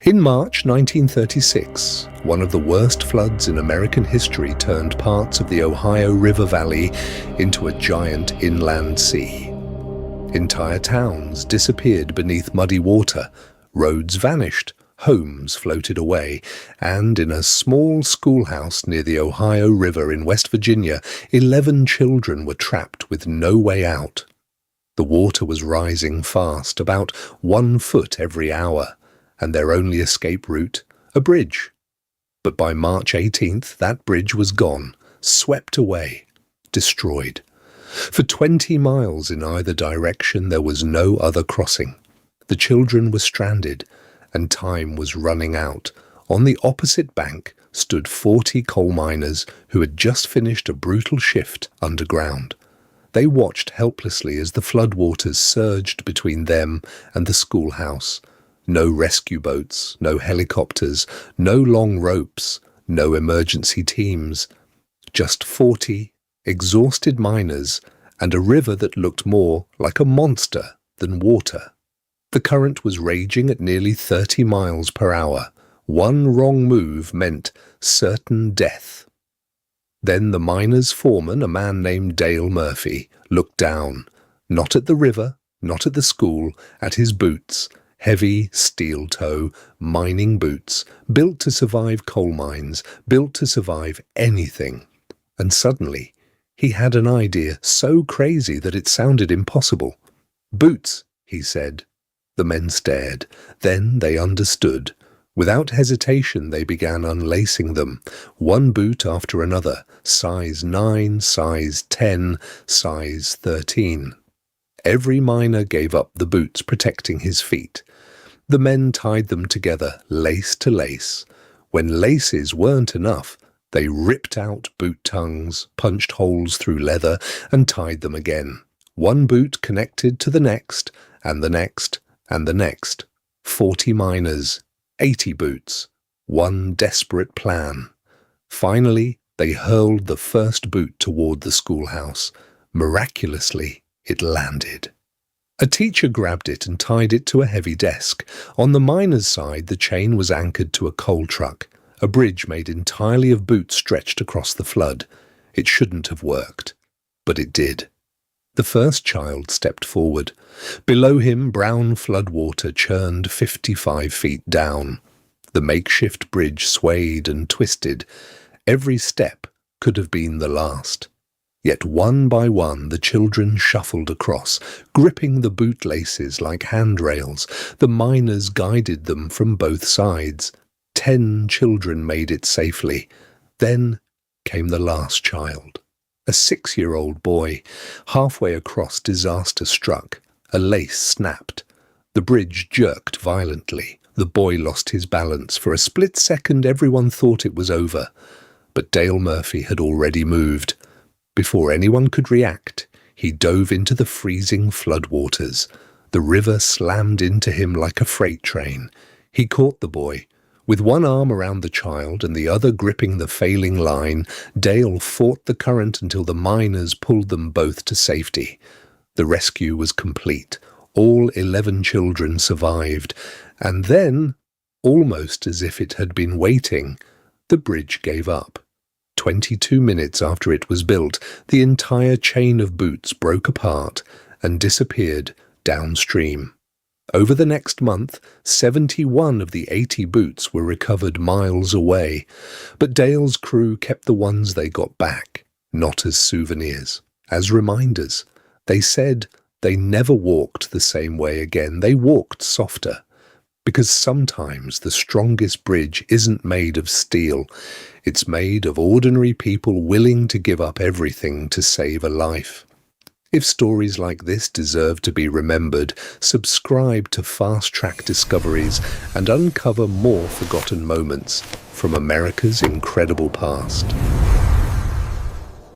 In March 1936, one of the worst floods in American history turned parts of the Ohio River Valley into a giant inland sea. Entire towns disappeared beneath muddy water, roads vanished, homes floated away, and in a small schoolhouse near the Ohio River in West Virginia, 11 children were trapped with no way out. The water was rising fast, about 1 foot every hour, and their only escape route, a bridge. But by March 18th, that bridge was gone, swept away, destroyed. For 20 miles in either direction, there was no other crossing. The children were stranded, and time was running out. On the opposite bank stood 40 coal miners who had just finished a brutal shift underground. They watched helplessly as the floodwaters surged between them and the schoolhouse. No rescue boats, no helicopters, no long ropes, no emergency teams. Just 40 exhausted miners and a river that looked more like a monster than water. The current was raging at nearly 30 miles per hour. One wrong move meant certain death. Then the miners' foreman, a man named Dale Murphy, looked down, not at the river, not at the school, at his boots. Heavy, steel-toe, mining boots, built to survive coal mines, built to survive anything. And suddenly, he had an idea so crazy that it sounded impossible. "Boots," he said. The men stared. Then they understood. Without hesitation, they began unlacing them, one boot after another, size 9, size 10, size 13. Every miner gave up the boots protecting his feet. The men tied them together, lace to lace. When laces weren't enough, they ripped out boot tongues, punched holes through leather, and tied them again. One boot connected to the next, and the next, and the next. 40 miners, 80 boots, one desperate plan. Finally, they hurled the first boot toward the schoolhouse. Miraculously, it landed. A teacher grabbed it and tied it to a heavy desk. On the miner's side, the chain was anchored to a coal truck, a bridge made entirely of boots stretched across the flood. It shouldn't have worked, but it did. The first child stepped forward. Below him, brown floodwater churned 55 feet down. The makeshift bridge swayed and twisted. Every step could have been the last. Yet one by one the children shuffled across, gripping the bootlaces like handrails. The miners guided them from both sides. 10 children made it safely. Then came the last child, a 6-year-old boy. Halfway across, disaster struck. A lace snapped. The bridge jerked violently. The boy lost his balance. For a split second, everyone thought it was over. But Dale Murphy had already moved. Before anyone could react, he dove into the freezing floodwaters. The river slammed into him like a freight train. He caught the boy. With one arm around the child and the other gripping the failing line, Dale fought the current until the miners pulled them both to safety. The rescue was complete. All 11 children survived. And then, almost as if it had been waiting, the bridge gave up. 22 minutes after it was built, the entire chain of boots broke apart and disappeared downstream. Over the next month, 71 of the 80 boots were recovered miles away, but Dale's crew kept the ones they got back, not as souvenirs, as reminders. They said they never walked the same way again. They walked softer. Because sometimes the strongest bridge isn't made of steel. It's made of ordinary people willing to give up everything to save a life. If stories like this deserve to be remembered, subscribe to Fast Track Discoveries and uncover more forgotten moments from America's incredible past.